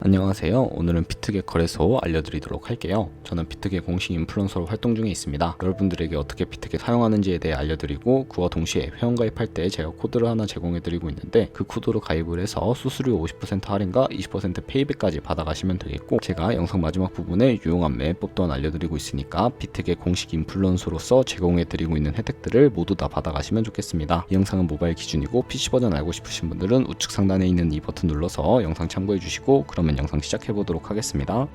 안녕하세요. 오늘은 비트겟 거래소 알려드리도록 할게요. 저는 비트겟 공식 인플루언서로 활동 중에 있습니다. 여러분들에게 어떻게 비트겟 사용하는지에 대해 알려드리고 그와 동시에 회원가입할 때 제가 코드를 하나 제공해드리고 있는데 그 코드로 가입을 해서 수수료 50% 할인과 20% 페이백까지 받아가시면 되겠고, 제가 영상 마지막 부분에 유용한 매법 또한 알려드리고 있으니까 비트겟 공식 인플루언서로서 제공해드리고 있는 혜택들을 모두 다 받아가시면 좋겠습니다. 이 영상은 모바일 기준이고 PC 버전 알고 싶으신 분들은 우측 상단에 있는 이 버튼 눌러서 영상 참고해주시고, 그러면 영상 시작해보도록 하겠습니다.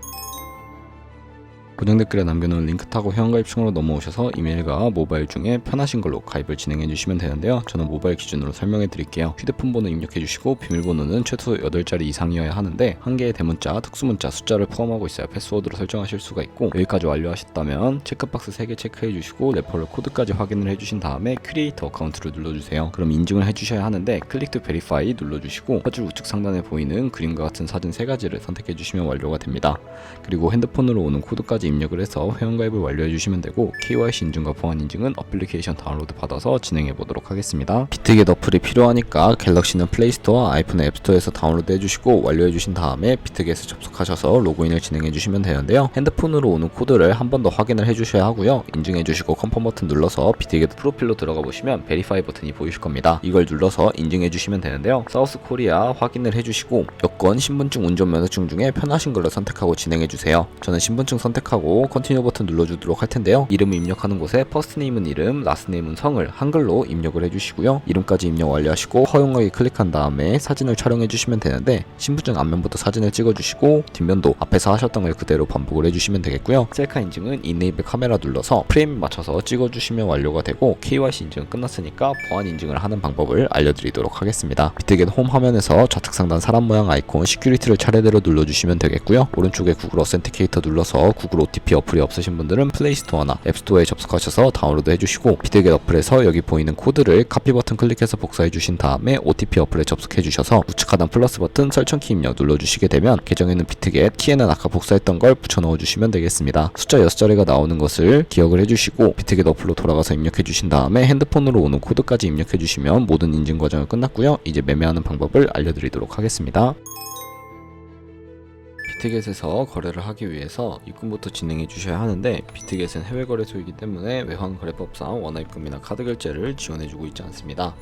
고정 댓글에 남겨놓은 링크 타고 회원가입층으로 넘어오셔서 이메일과 모바일 중에 편하신 걸로 가입을 진행해 주시면 되는데요. 저는 모바일 기준으로 설명해 드릴게요. 휴대폰 번호 입력해 주시고 비밀번호는 최소 8자리 이상이어야 하는데 한 개의 대문자, 특수문자, 숫자를 포함하고 있어야 패스워드로 설정하실 수가 있고, 여기까지 완료하셨다면 체크박스 3개 체크해 주시고 레퍼럴 코드까지 확인을 해 주신 다음에 크리에이터 어카운트를 눌러주세요. 그럼 인증을 해 주셔야 하는데 클릭 투 베리파이 눌러주시고 퍼즐 우측 상단에 보이는 그림과 같은 사진 3가지를 선택해 주시면 완료가 됩니다. 그리고 핸드폰으로 오는 코드까지 입력을 해서 회원가입을 완료해 주시면 되고, KYC 인증과 보안 인증은 어플리케이션 다운로드 받아서 진행해 보도록 하겠습니다. 비트겟 어플이 필요하니까 갤럭시는 플레이스토어, 아이폰은 앱스토어에서 다운로드 해주시고 완료해 주신 다음에 비트겟에 접속하셔서 로그인을 진행해 주시면 되는데요. 핸드폰으로 오는 코드를 한 번 더 확인을 해 주셔야 하고요. 인증해 주시고 컨펌 버튼 눌러서 비트겟 프로필로 들어가 보시면 베리파이 버튼이 보이실 겁니다. 이걸 눌러서 인증해 주시면 되는데요. 사우스 코리아 확인을 해 주시고 여권, 신분증, 운전면허증 중에 편하신 걸로 선택하고 진행해 주세요. 저는 신분증 선택하고 컨티뉴 버튼 눌러주도록 할 텐데요. 이름을 입력하는 곳에 퍼스트 네임은 이름, 라스트 네임은 성을 한글로 입력을 해주시고요. 이름까지 입력 완료하시고 허용하기 클릭한 다음에 사진을 촬영해 주시면 되는데, 신분증 앞면부터 사진을 찍어주시고 뒷면도 앞에서 하셨던 걸 그대로 반복을 해주시면 되겠고요. 셀카 인증은 인에이블 카메라 눌러서 프레임에 맞춰서 찍어주시면 완료가 되고, KYC 인증은 끝났으니까 보안 인증을 하는 방법을 알려드리도록 하겠습니다. 비트겟 홈 화면에서 좌측 상단 사람 모양 아이콘 시큐리티를 차례대로 눌러주시면 되겠고요. 오른쪽에 구글 어센티케이터 눌러서 구글 OTP 어플이 없으신 분들은 플레이스토어나 앱스토어에 접속하셔서 다운로드 해주시고, 비트겟 어플에서 여기 보이는 코드를 카피 버튼 클릭해서 복사해 주신 다음에 OTP 어플에 접속해 주셔서 우측 하단 플러스 버튼 설정키 입력 눌러주시게 되면 계정에는 비트겟, 키에는 아까 복사했던 걸 붙여 넣어 주시면 되겠습니다. 숫자 6자리가 나오는 것을 기억을 해주시고 비트겟 어플로 돌아가서 입력해 주신 다음에 핸드폰으로 오는 코드까지 입력해 주시면 모든 인증 과정이 끝났고요. 이제 매매하는 방법을 알려드리도록 하겠습니다. 비트겟에서 거래를 하기 위해서 입금부터 진행해 주셔야 하는데, 비트겟은 해외 거래소이기 때문에 외환 거래법상 원화입금이나 카드 결제를 지원해 주고 있지 않습니다.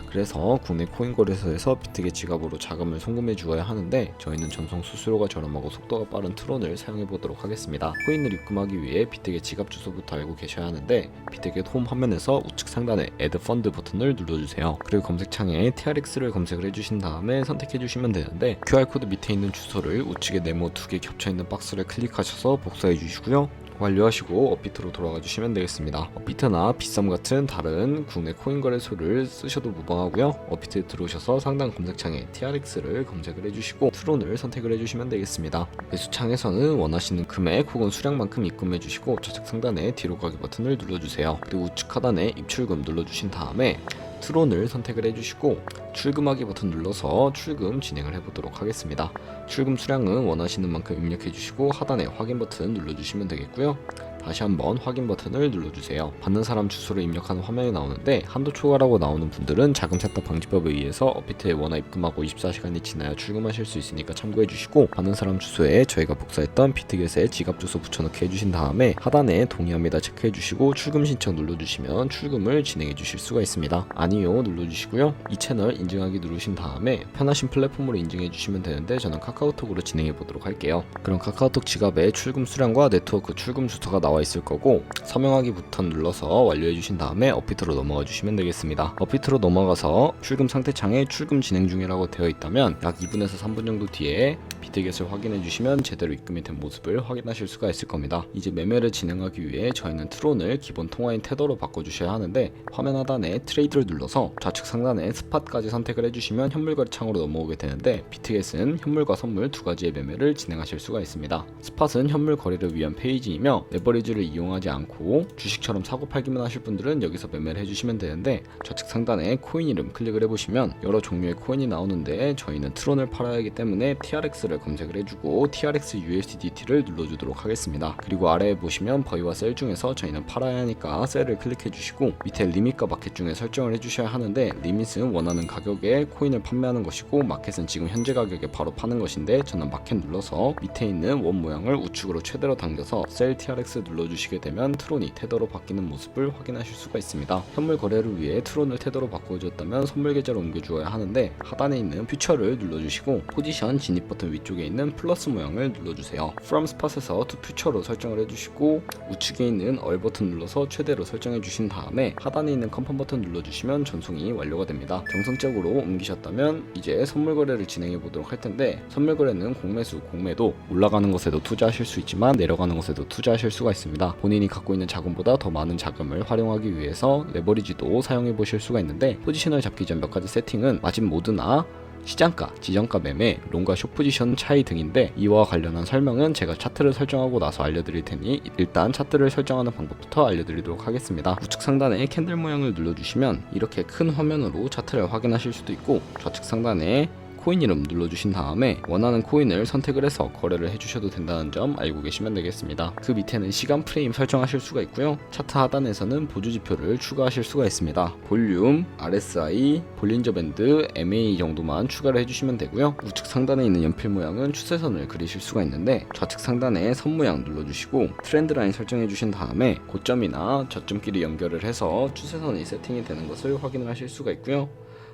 그래서 국내 코인 거래소에서 비트겟 지갑으로 자금을 송금해 주어야 하는데, 저희는 전송 수수료가 저렴하고 속도가 빠른 트론을 사용해 보도록 하겠습니다. 코인을 입금하기 위해 비트겟 지갑 주소부터 알고 계셔야 하는데, 비트겟 홈 화면에서 우측 상단에 Add Fund 버튼을 눌러주세요. 그리고 검색창에 TRX를 검색을 해주신 다음에 선택해 주시면 되는데, QR코드 밑에 있는 주소를 우측에 네모 2개 겹쳐있는 박스를 클릭하셔서 복사해 주시고요. 완료하시고 업비트로 돌아가 주시면 되겠습니다. 업비트나 비썸 같은 다른 국내 코인 거래소를 쓰셔도 무방하고요. 업비트에 들어오셔서 상단 검색창에 TRX를 검색을 해주시고 트론을 선택을 해주시면 되겠습니다. 매수창에서는 원하시는 금액 혹은 수량만큼 입금해 주시고 좌측 상단에 뒤로 가기 버튼을 눌러주세요. 그리고 우측 하단에 입출금 눌러주신 다음에 트론을 선택을 해주시고 출금하기 버튼 눌러서 출금 진행을 해보도록 하겠습니다. 출금 수량은 원하시는 만큼 입력해 주시고 하단에 확인 버튼 눌러주시면 되겠고요. 다시 한번 확인 버튼을 눌러주세요. 받는 사람 주소를 입력하는 화면이 나오는데, 한도 초과라고 나오는 분들은 자금 착각 방지법에 의해서 업비트에 원화 입금하고 24시간이 지나야 출금하실 수 있으니까 참고해 주시고, 받는 사람 주소에 저희가 복사했던 비트겟의 지갑 주소 붙여넣기 해주신 다음에 하단에 동의합니다 체크해 주시고 출금 신청 눌러주시면 출금을 진행해 주실 수가 있습니다. 아니요 눌러주시고요. 이 채널 인증하기 누르신 다음에 편하신 플랫폼으로 인증해 주시면 되는데, 저는 카카오톡으로 진행해 보도록 할게요. 그럼 카카오톡 지갑에 출금 수량과 네트워크 출금 주소가 나와 있을 거고, 서명하기 버튼 눌러서 완료해 주신 다음에 업비트로 넘어가 주시면 되겠습니다. 업비트로 넘어가서 출금 상태 창에 출금 진행 중이라고 되어 있다면 약 2분에서 3분 정도 뒤에 비트겟을 확인해 주시면 제대로 입금이 된 모습을 확인하실 수가 있을 겁니다. 이제 매매를 진행하기 위해 저희는 트론을 기본 통화인 테더로 바꿔주셔야 하는데, 화면 하단에 트레이드를 눌러서 좌측 상단에 스팟까지 선택을 해주시면 현물 거래 창으로 넘어오게 되는데, 비트겟은 현물과 선물 두 가지의 매매를 진행하실 수가 있습니다. 스팟은 현물 거래를 위한 페이지이며 레버리지를 이용하지 않고 주식처럼 사고 팔기만 하실 분들은 여기서 매매를 해주시면 되는데, 좌측 상단에 코인 이름 클릭을 해보시면 여러 종류의 코인이 나오는데 저희는 트론을 팔아야 하기 때문에 TRX를 레버리지를 검색을 해주고 TRX USDT를 눌러주도록 하겠습니다. 그리고 아래에 보시면 버이와 셀 중에서 저희는 팔아야 하니까 셀을 클릭해 주시고 밑에 리밋과 마켓 중에 설정을 해주셔야 하는데, 리밋은 원하는 가격에 코인을 판매하는 것이고 마켓은 지금 현재 가격에 바로 파는 것인데, 저는 마켓 눌러서 밑에 있는 원 모양을 우측으로 최대로 당겨서 셀 TRX 눌러주시게 되면 트론이 테더로 바뀌는 모습을 확인하실 수가 있습니다. 현물 거래를 위해 트론을 테더로 바꿔주었다면 선물 계좌로 옮겨주어야 하는데, 하단에 있는 퓨처를 눌러주시고 포지션 진입 버튼 위쪽에 있는 플러스 모양을 눌러주세요. From Spot에서 to Future로 설정을 해주시고 우측에 있는 얼 버튼 눌러서 최대로 설정해 주신 다음에 하단에 있는 컨펌 버튼 눌러주시면 전송이 완료가 됩니다. 정상적으로 옮기셨다면 이제 선물 거래를 진행해 보도록 할 텐데, 선물 거래는 공매수, 공매도 올라가는 것에도 투자하실 수 있지만 내려가는 것에도 투자하실 수가 있습니다. 본인이 갖고 있는 자금보다 더 많은 자금을 활용하기 위해서 레버리지도 사용해 보실 수가 있는데, 포지션을 잡기 전 몇 가지 세팅은 마진 모드나 시장가, 지정가 매매, 롱과 숏 포지션 차이 등인데, 이와 관련한 설명은 제가 차트를 설정하고 나서 알려드릴 테니 일단 차트를 설정하는 방법부터 알려드리도록 하겠습니다. 우측 상단에 캔들 모양을 눌러주시면 이렇게 큰 화면으로 차트를 확인하실 수도 있고, 좌측 상단에 코인 이름 눌러주신 다음에 원하는 코인을 선택을 해서 거래를 해주셔도 된다는 점 알고 계시면 되겠습니다. 그 밑에는 시간 프레임 설정하실 수가 있고요. 차트 하단에서는 보조지표를 추가하실 수가 있습니다. 볼륨, RSI, 볼린저 밴드, MA 정도만 추가를 해주시면 되고요. 우측 상단에 있는 연필 모양은 추세선을 그리실 수가 있는데, 좌측 상단에 선 모양 눌러주시고 트렌드 라인 설정해 주신 다음에 고점이나 저점끼리 연결을 해서 추세선이 세팅이 되는 것을 확인을 하실 수가 있고요.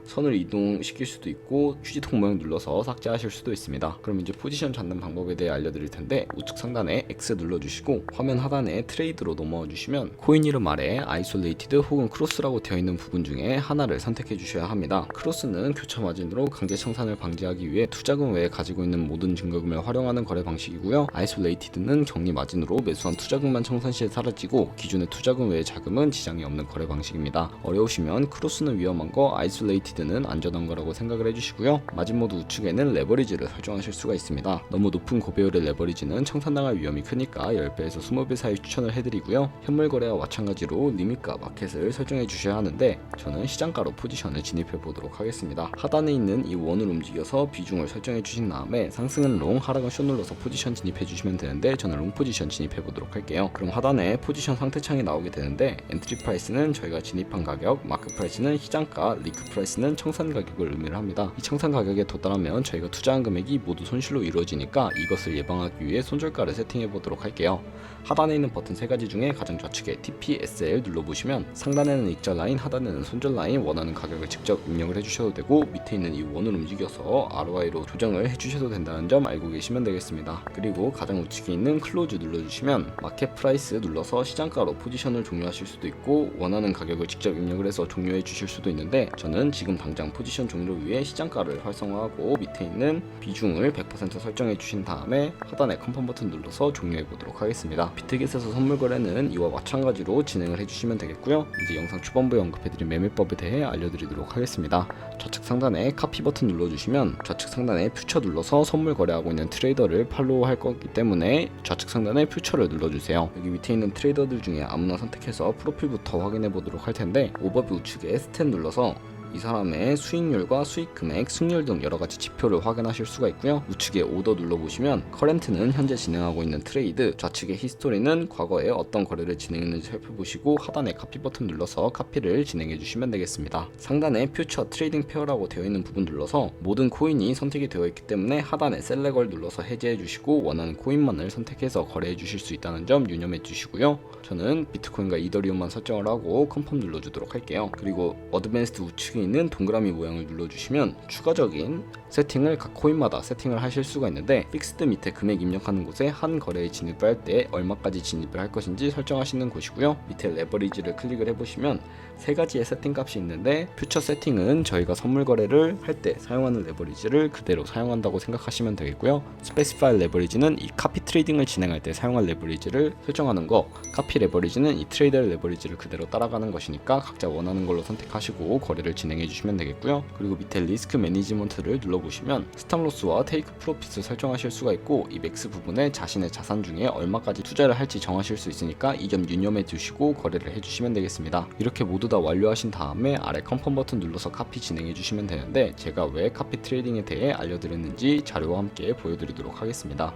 선을 이동시킬 수도 있고 휴지통 모양 눌러서 삭제하실 수도 있습니다. 그럼 이제 포지션 잡는 방법에 대해 알려드릴 텐데, 우측 상단에 X 눌러주시고 화면 하단에 트레이드로 넘어와 주시면 코인 이름 아래 아이솔레이티드 혹은 크로스라고 되어 있는 부분 중에 하나를 선택해 주셔야 합니다. 크로스는 교차 마진으로 강제 청산을 방지하기 위해 투자금 외에 가지고 있는 모든 증거금을 활용하는 거래 방식이고요. 아이솔레이티드는 격리 마진으로 매수한 투자금만 청산 시에 사라지고 기존의 투자금 외의 자금은 지장이 없는 거래 방식입니다. 어려우시면 크로스는 위험한 거, 아이솔레이티드 는 안전한 거라고 생각을 해주시고요. 마진 모드 우측에는 레버리지를 설정하실 수가 있습니다. 너무 높은 고배율의 레버리지는 청산당할 위험이 크니까 10배에서 20배 사이 추천을 해드리고요. 현물 거래와 마찬가지로 리밋과 마켓을 설정해 주셔야 하는데, 저는 시장가로 포지션을 진입해 보도록 하겠습니다. 하단에 있는 이 원을 움직여서 비중을 설정해 주신 다음에 상승은 롱, 하락은 숏 눌러서 포지션 진입해 주시면 되는데, 저는 롱 포지션 진입해 보도록 할게요. 그럼 하단에 포지션 상태창이 나오게 되는데, 엔트리 프라이스는 저희가 진입한 가격, 마크 프라이스는 시장가, 리크 프라이스는 청산 가격을 의미를 합니다. 이 청산 가격에 도달하면 저희가 투자한 금액이 모두 손실로 이루어지니까 이것을 예방하기 위해 손절가를 세팅해 보도록 할게요. 하단에 있는 버튼 세 가지 중에 가장 좌측에 TPSL 눌러보시면 상단에는 익절 라인, 하단에는 손절 라인, 원하는 가격을 직접 입력을 해주셔도 되고 밑에 있는 이 원을 움직여서 ROI로 조정을 해주셔도 된다는 점 알고 계시면 되겠습니다. 그리고 가장 우측에 있는 클로즈 눌러주시면 마켓 프라이스 눌러서 시장가로 포지션을 종료하실 수도 있고 원하는 가격을 직접 입력을 해서 종료해 주실 수도 있는데, 저는 지금 당장 포지션 종료를 위해 시장가를 활성화하고 밑에 있는 비중을 100% 설정해 주신 다음에 하단에 컨펌 버튼 눌러서 종료해 보도록 하겠습니다. 비트겟에서 선물 거래는 이와 마찬가지로 진행을 해주시면 되겠고요. 이제 영상 초반부에 언급해드린 매매법에 대해 알려드리도록 하겠습니다. 좌측 상단에 카피 버튼 눌러주시면 좌측 상단에 퓨처 눌러서 선물 거래하고 있는 트레이더를 팔로우 할 거기 때문에 좌측 상단에 퓨처를 눌러주세요. 여기 밑에 있는 트레이더들 중에 아무나 선택해서 프로필부터 확인해 보도록 할 텐데, 오버뷰 우측에 스탯 눌러서 이 사람의 수익률과 수익 금액, 승률 등 여러가지 지표를 확인하실 수가 있고요. 우측에 오더 눌러보시면 커렌트는 현재 진행하고 있는 트레이드, 좌측의 히스토리는 과거에 어떤 거래를 진행했는지 살펴보시고 하단에 카피 버튼 눌러서 카피를 진행해 주시면 되겠습니다. 상단에 퓨처 트레이딩 페어라고 되어 있는 부분 눌러서 모든 코인이 선택이 되어 있기 때문에 하단에 셀렉을 눌러서 해제해 주시고 원하는 코인만을 선택해서 거래해 주실 수 있다는 점 유념해 주시고요. 저는 비트코인과 이더리움만 설정을 하고 컨펌 눌러주도록 할게요. 그리고 어드밴스드 우측에 있는 동그라미 모양을 눌러주시면 추가적인 세팅을 각 코인마다 세팅을 하실 수가 있는데, 픽스드 밑에 금액 입력하는 곳에 한 거래에 진입을 할 때 얼마까지 진입을 할 것인지 설정하시는 곳이고요. 밑에 레버리지를 클릭을 해보시면 세 가지의 세팅 값이 있는데, 퓨처 세팅은 저희가 선물 거래를 할 때 사용하는 레버리지를 그대로 사용한다고 생각하시면 되겠고요. 스페시파이 레버리지는 이 카피 트레이딩을 진행할 때 사용할 레버리지를 설정하는 거, 카피 레버리지는 이 트레이더 레버리지를 그대로 따라가는 것이니까 각자 원하는 걸로 선택하시고 거래를 진행해 주시면 되겠고요. 그리고 밑에 리스크 매니지먼트를 눌러보시면 스탑로스와 테이크 프로핏을 설정하실 수가 있고, 이 맥스 부분에 자신의 자산 중에 얼마까지 투자를 할지 정하실 수 있으니까 이 점 유념해 두시고 거래를 해주시면 되겠습니다. 이렇게 모두 다 완료하신 다음에 아래 컨펌 버튼 눌러서 카피 진행해 주시면 되는데, 제가 왜 카피 트레이딩에 대해 알려드렸는지 자료와 함께 보여드리도록 하겠습니다.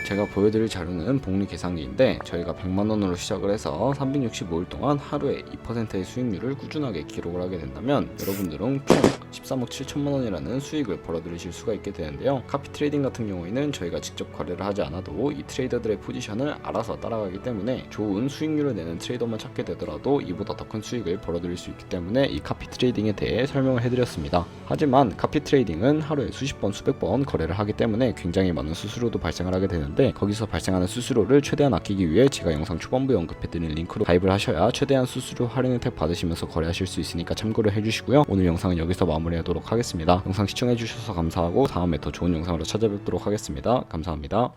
제가 보여드릴 자료는 복리 계산기인데, 저희가 100만원으로 시작을 해서 365일 동안 하루에 2%의 수익률을 꾸준하게 기록을 하게 된다면 여러분들은 총 13억 7천만원이라는 수익을 벌어들이실 수가 있게 되는데요. 카피 트레이딩 같은 경우에는 저희가 직접 거래를 하지 않아도 이 트레이더들의 포지션을 알아서 따라가기 때문에 좋은 수익률을 내는 트레이더만 찾게 되더라도 이보다 더 큰 수익을 벌어들일 수 있기 때문에 이 카피 트레이딩에 대해 설명을 해드렸습니다. 하지만 카피 트레이딩은 하루에 수십 번 수백 번 거래를 하기 때문에 굉장히 많은 수수료도 발생을 하게 되는데, 거기서 발생하는 수수료를 최대한 아끼기 위해 제가 영상 초반부에 언급해드린 링크로 가입을 하셔야 최대한 수수료 할인 혜택 받으시면서 거래하실 수 있으니까 참고를 해주시고요. 오늘 영상은 여기서 마무리하도록 하겠습니다. 영상 시청해주셔서 감사하고 다음에 더 좋은 영상으로 찾아뵙도록 하겠습니다. 감사합니다.